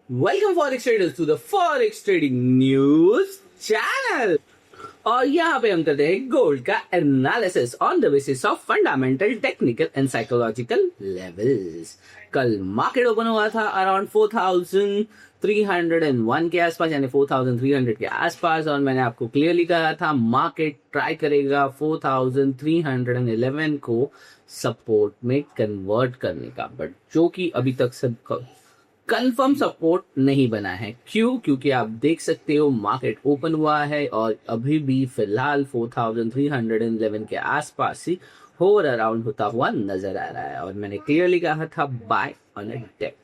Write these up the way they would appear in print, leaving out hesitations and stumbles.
Welcome forex traders to the forex trading news channel. और यहाँ पे हम करते हैं गोल्ड का analysis on the basis of fundamental, technical and psychological levels. कल मार्केट ओपन हुआ था अराउंड 4301 के आसपास, यानी 4300 के आसपास, और मैंने आपको क्लियरली कहा था मार्केट ट्राई करेगा 4311 को सपोर्ट में कन्वर्ट करने का, बट जो कि अभी तक सब कंफर्म सपोर्ट नहीं बना है। क्यों? क्योंकि आप देख सकते हो मार्केट ओपन हुआ है और अभी भी फिलहाल 4311 के आसपास ही होवर अराउंड होता हुआ नजर आ रहा है, और मैंने क्लियरली कहा था बाय ऑन अ डिप।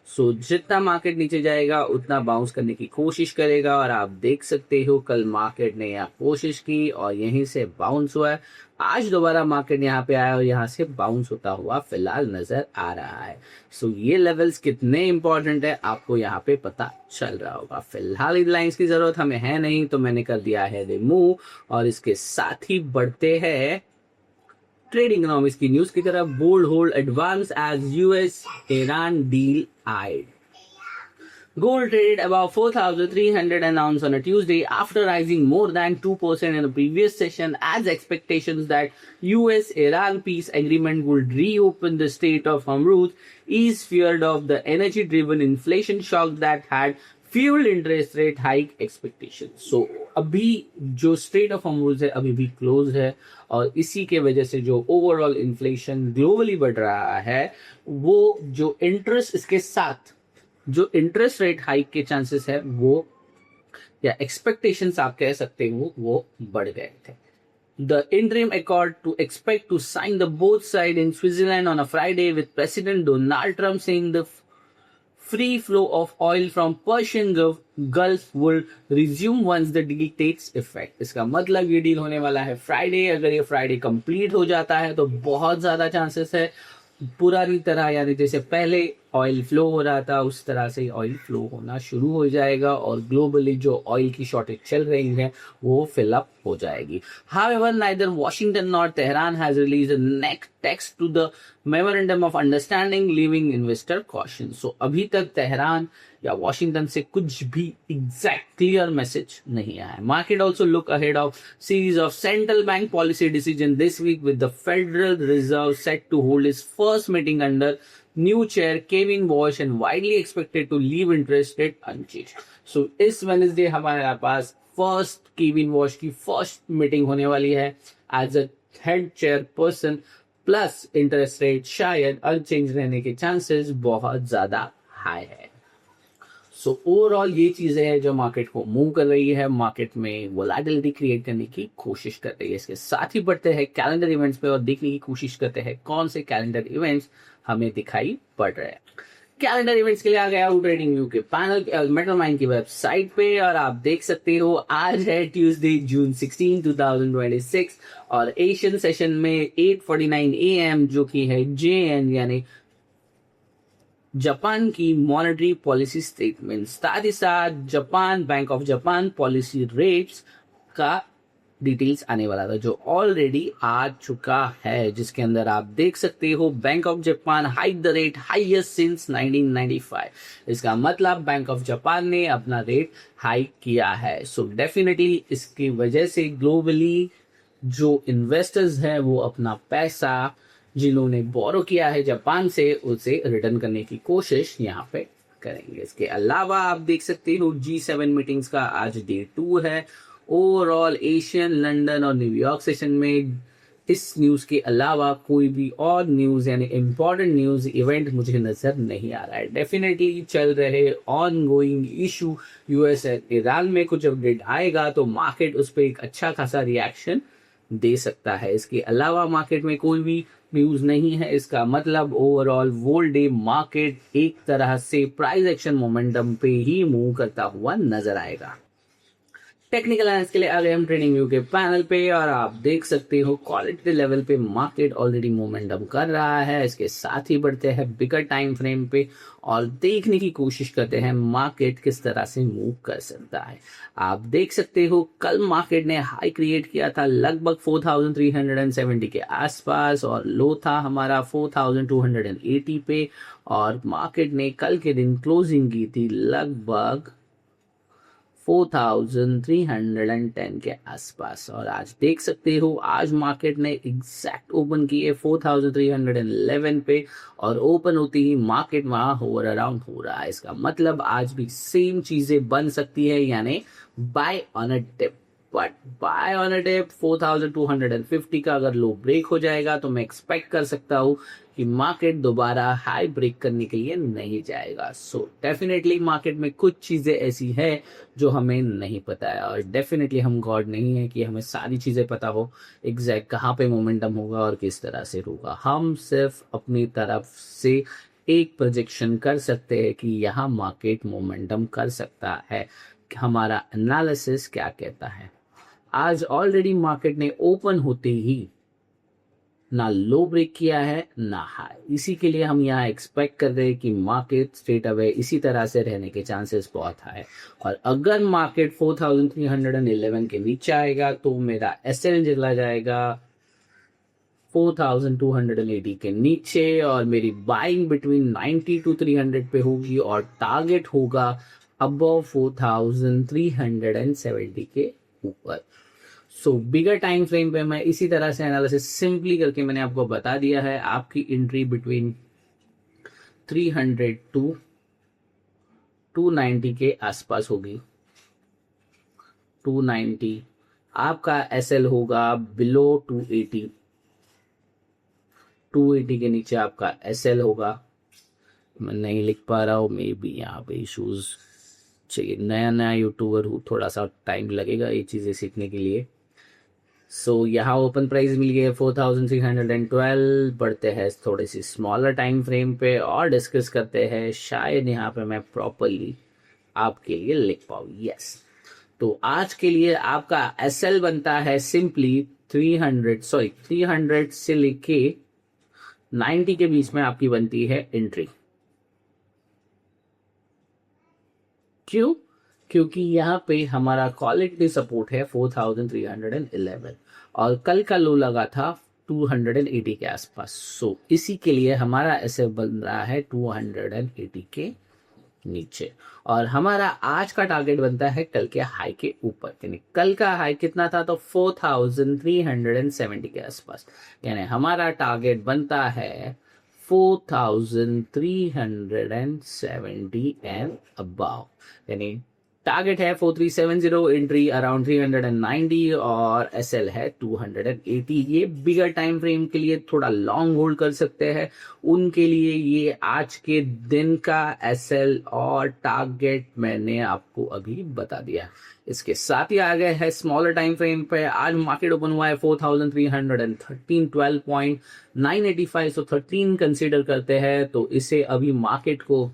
सो जितना मार्केट नीचे जाएगा उतना बाउंस करने की कोशिश करेगा, और आप देख सकते हो कल मार्केट ने यहाँ कोशिश की और यहीं से बाउंस हुआ है। आज दोबारा मार्केट यहाँ पे आया और यहाँ से बाउंस होता हुआ फिलहाल नजर आ रहा है। सो ये लेवल्स कितने इंपॉर्टेंट है आपको यहाँ पे पता चल रहा होगा। फिलहाल इन लाइंस की जरूरत हमें है नहीं, तो मैंने कर दिया है रिमूव, और इसके साथ ही बढ़ते हैं ट्रेडिंग इकोनॉमिक्स की न्यूज की तरफ। Gold hold advance as US Iran deal eyed. Gold traded above 4,300 announced on a Tuesday after rising more than 2% in the previous session, as expectations that US-Iran peace agreement would reopen the Strait of Hormuz is feared of the energy-driven inflation shock that had fueled interest rate hike expectations. So अभी जो straight of Hormuz है अभी भी close है, और इसी के वजह से जो ओवरऑल इन्फ्लेशन ग्लोबली बढ़ रहा है, वो जो इंटरेस्ट इसके साथ जो इंटरेस्ट रेट हाइक के चांसेस है वो, या एक्सपेक्टेशंस आप कह सकते हो, वो बढ़ गए थे। The interim accord to expect to sign the both side in Switzerland on a Friday, with President Donald Trump saying the free flow of oil from Persian Gulf will resume once the deal takes effect। इसका मतलब ये deal होने वाला है Friday. अगर ये Friday complete हो जाता है तो बहुत ज्यादा चांसेस है पुरानी तरह, यानी जैसे पहले ऑयल फ्लो हो रहा था उस तरह से ऑयल फ्लो होना शुरू हो जाएगा, और ग्लोबली जो ऑयल की शॉर्टेज चल रही है वो फिल अप हो जाएगी। However, neither Washington nor Tehran has released a next text to the memorandum of understanding, leaving investor caution। So अभी तक तेहरान या वॉशिंगटन से कुछ भी एग्जैक्ट क्लियर मैसेज नहीं आया है। Market also look ahead of series of central bank policy decision this week, with the federal reserve set to hold its first meeting under new chair Kevin Warsh and widely expected to leave interest rate unchanged. So इस Wednesday हमारे पास first Kevin Warsh की first meeting होने वाली है as a head chair person, plus interest rate शायद unchange रहने के चांसेस बहुत ज्यादा हाई है। सो ओवरऑल ये चीजें हैं जो मार्केट को मूव कर रही है, मार्केट में वोलेटिलिटी क्रिएट करने की कोशिश कर रही है। इसके साथ ही बढ़ते हैं कैलेंडर इवेंट्स पे और देखने की कोशिश करते हैं कौन से कैलेंडर इवेंट्स हमें दिखाई पड़ रहे हैं। कैलेंडर इवेंट्स के लिए आ गया हूँ ट्रेडिंग व्यू के पैनल मेटल माइन की वेबसाइट पे, और आप देख सकते हो आज है ट्यूसडे जून 16, 2026, और एशियन सेशन में 8:49 AM जो कि है JN यानी जापान की मॉनेटरी पॉलिसी स्टेटमेंट, साथ ही साथ Japan bank of Japan policy rates का डिटेल्स आने वाला था जो ऑलरेडी आ चुका है, जिसके अंदर आप देख सकते हो bank of Japan hike the rate highest since 1995। इसका मतलब बैंक ऑफ जापान ने अपना रेट हाइक किया है। सो डेफिनेटली इसकी वजह से ग्लोबली जो इन्वेस्टर्स हैं वो अपना पैसा जिन्होंने बोरो किया है जापान से उसे रिटर्न करने की कोशिश यहाँ पे करेंगे। इसके अलावा आप देख सकते हो G7 मीटिंग्स का आज डे 2 है। ओवरऑल एशियन, लंदन और न्यूयॉर्क सेशन में इस न्यूज के अलावा कोई भी और न्यूज यानी इंपॉर्टेंट न्यूज इवेंट मुझे नजर नहीं आ रहा है। डेफिनेटली चल रहे on going issue US Iran में कुछ अपडेट आएगा तो मार्केट उस पर एक अच्छा खासा रिएक्शन दे सकता है। इसके अलावा मार्केट में कोई भी न्यूज नहीं है, इसका मतलब ओवरऑल वोल डे मार्केट एक तरह से प्राइस एक्शन मोमेंटम पे ही मूव करता हुआ नजर आएगा। टेक्निकल एनालिसिस के लिए आ गए हम ट्रेडिंग व्यू के पैनल पे, और आप देख सकते हो क्वालिटी लेवल पे मार्केट ऑलरेडी मोमेंटम कर रहा है। इसके साथ ही बढ़ते हैं बिगर टाइम फ्रेम पे और देखने की कोशिश करते हैं मार्केट किस तरह से मूव कर सकता है। आप देख सकते हो कल मार्केट ने हाई क्रिएट किया था लगभग 4370 के आसपास, और लो था हमारा 4280 पे, और मार्केट ने कल के दिन क्लोजिंग की थी लगभग 4310 के आसपास, और आज देख सकते हो आज मार्केट ने एग्जैक्ट ओपन किए 4311 पे, और ओपन होती ही मार्केट वहां होवर अराउंड हो रहा है। इसका मतलब आज भी सेम चीजें बन सकती है, यानी buy on a dip. But buy on a dip 4250 का अगर लो ब्रेक हो जाएगा तो मैं एक्सपेक्ट कर सकता हूँ कि मार्केट दोबारा हाई ब्रेक करने के लिए नहीं जाएगा। सो डेफिनेटली मार्केट में कुछ चीजें ऐसी है जो हमें नहीं पता है, और डेफिनेटली हम गॉड नहीं है कि हमें सारी चीजें पता हो एग्जैक्ट कहाँ पे मोमेंटम होगा और किस तरह से होगा। हम सिर्फ अपनी तरफ से एक प्रोजेक्शन कर सकते हैं कि यहाँ मार्केट मोमेंटम कर सकता है। हमारा एनालिसिस क्या कहता है, आज ऑलरेडी मार्केट ने ओपन होते ही ना लो ब्रेक किया है ना हाई, इसी के लिए हम यहाँ एक्सपेक्ट कर रहे हैं कि मार्केट स्ट्रेट अवे इसी तरह से रहने के चांसेस बहुत है। और अगर मार्केट 4311 के नीचे आएगा तो मेरा एसएल चला जाएगा 4280 के नीचे, और मेरी बाइंग बिटवीन 90 टू 300 पे होगी, और टारगेट होगा अबव 4370 के ऊपर। सो बिगर टाइम फ्रेम पे मैं इसी तरह से एनालिसिस सिंपली करके मैंने आपको बता दिया है। आपकी एंट्री बिटवीन 300 टू 290 के आसपास होगी। 290 आपका एसएल होगा बिलो 280, 280 के नीचे आपका एसएल होगा। मैं नहीं लिख पा रहा हूँ, मे बी यहाँ पे इशूज चाहिए, नया नया यूट्यूबर हूँ, थोड़ा सा टाइम लगेगा ये चीज़ें सीखने के लिए। सो यहाँ ओपन प्राइस मिल गया 4312। बढ़ते हैं थोड़ी सी स्मॉलर टाइम फ्रेम पे और डिस्कस करते हैं, शायद यहाँ पे मैं प्रॉपरली आपके लिए लिख पाऊँ। यस, तो आज के लिए आपका एसएल बनता है सिंपली 300 से लेके 90 के बीच में आपकी बनती है एंट्री। क्यों? क्योंकि यहाँ पे हमारा क्वालिटी सपोर्ट है 4311, और कल का लो लगा था 280 के आसपास। सो इसी के लिए हमारा ऐसे बन रहा है 280 के नीचे, और हमारा आज का टारगेट बनता है कल के हाई के ऊपर। यानी कल का हाई कितना था, तो 4370 के आसपास, यानी हमारा टारगेट बनता है 4370 एंड अबाव। यानी टारगेट है 4370, एंट्री अराउंड 390, और एसएल है 280। ये बिगर टाइम फ्रेम के लिए थोड़ा लॉन्ग होल्ड कर सकते हैं, उनके लिए ये आज के दिन का एसएल और टारगेट मैंने आपको अभी बता दिया। इसके साथ ही आ गए है स्मॉलर टाइम फ्रेम पे। आज मार्केट ओपन हुआ है 4313, 12.985, सो 13 कंसीडर करते हैं। तो इसे अभी मार्केट को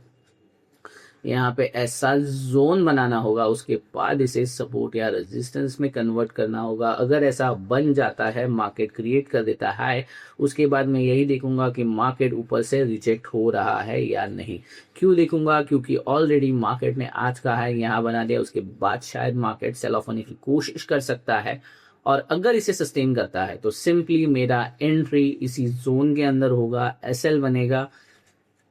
यहाँ पे ऐसा जोन बनाना होगा, उसके बाद इसे सपोर्ट या रेजिस्टेंस में कन्वर्ट करना होगा। अगर ऐसा बन जाता है, मार्केट क्रिएट कर देता है, उसके बाद मैं यही देखूंगा कि मार्केट ऊपर से रिजेक्ट हो रहा है या नहीं। क्यों देखूंगा? क्योंकि ऑलरेडी मार्केट ने आज का है यहाँ बना दिया, उसके बाद शायद मार्केट सेल ऑफ होने की कोशिश कर सकता है, और अगर इसे सस्टेन करता है तो सिंपली मेरा एंट्री इसी जोन के अंदर होगा। एसएल बनेगा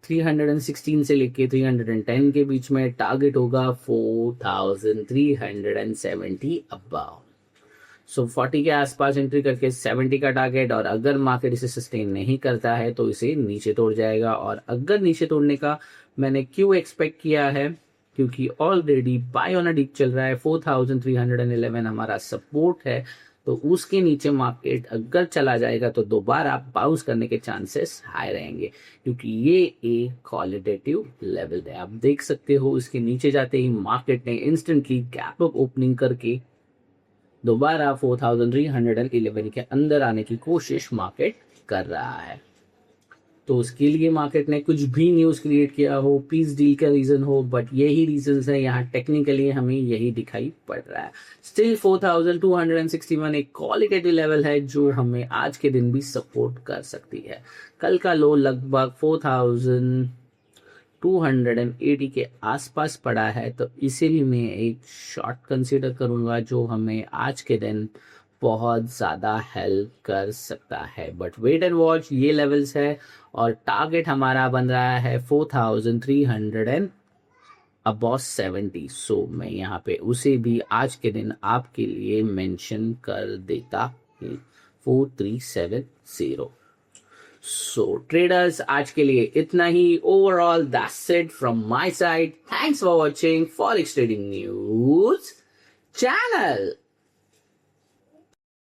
316 से लेके 310 के बीच में, टारगेट होगा 4370 अबाव। सो 40 के आसपास एंट्री करके 70 का टारगेट, और अगर मार्केट इसे सस्टेन नहीं करता है तो इसे नीचे तोड़ जाएगा। और अगर नीचे तोड़ने का मैंने क्यों एक्सपेक्ट किया है, क्योंकि already buy on a dip चल रहा है, 4311 हमारा सपोर्ट है, तो उसके नीचे मार्केट अगर चला जाएगा तो दोबारा बाउंस करने के चांसेस हाई रहेंगे, क्योंकि ये एक क्वालिटेटिव लेवल है। आप देख सकते हो इसके नीचे जाते ही मार्केट ने इंस्टेंटली गैप अप ओपनिंग करके दोबारा 4311 के अंदर आने की कोशिश मार्केट कर रहा है। तो उसके लिए मार्केट ने कुछ भी न्यूज क्रिएट किया हो, पीस डील का रीजन हो, बट यही रीजन है यहाँ टेक्निकली हमें यही दिखाई पड़ रहा है। स्टिल 4261 एक क्वालिटेटिव लेवल है जो हमें आज के दिन भी सपोर्ट कर सकती है। कल का लो लगभग 4280 के आसपास पड़ा है, तो इसे भी मैं एक शॉर्ट कंसीडर करूंगा जो हमें आज के दिन बहुत ज़्यादा हेल्प कर सकता है। बट वेट एंड वॉच, ये लेवल्स है और टारगेट हमारा बन रहा है 4300 एंड अबॉव 70। सो मैं यहाँ पे उसे भी आज के दिन आपके लिए मेंशन कर देता हूँ, 4370। सो ट्रेडर्स, आज के लिए इतना ही। Overall that's it from my side. Thanks for watching forex trading news channel.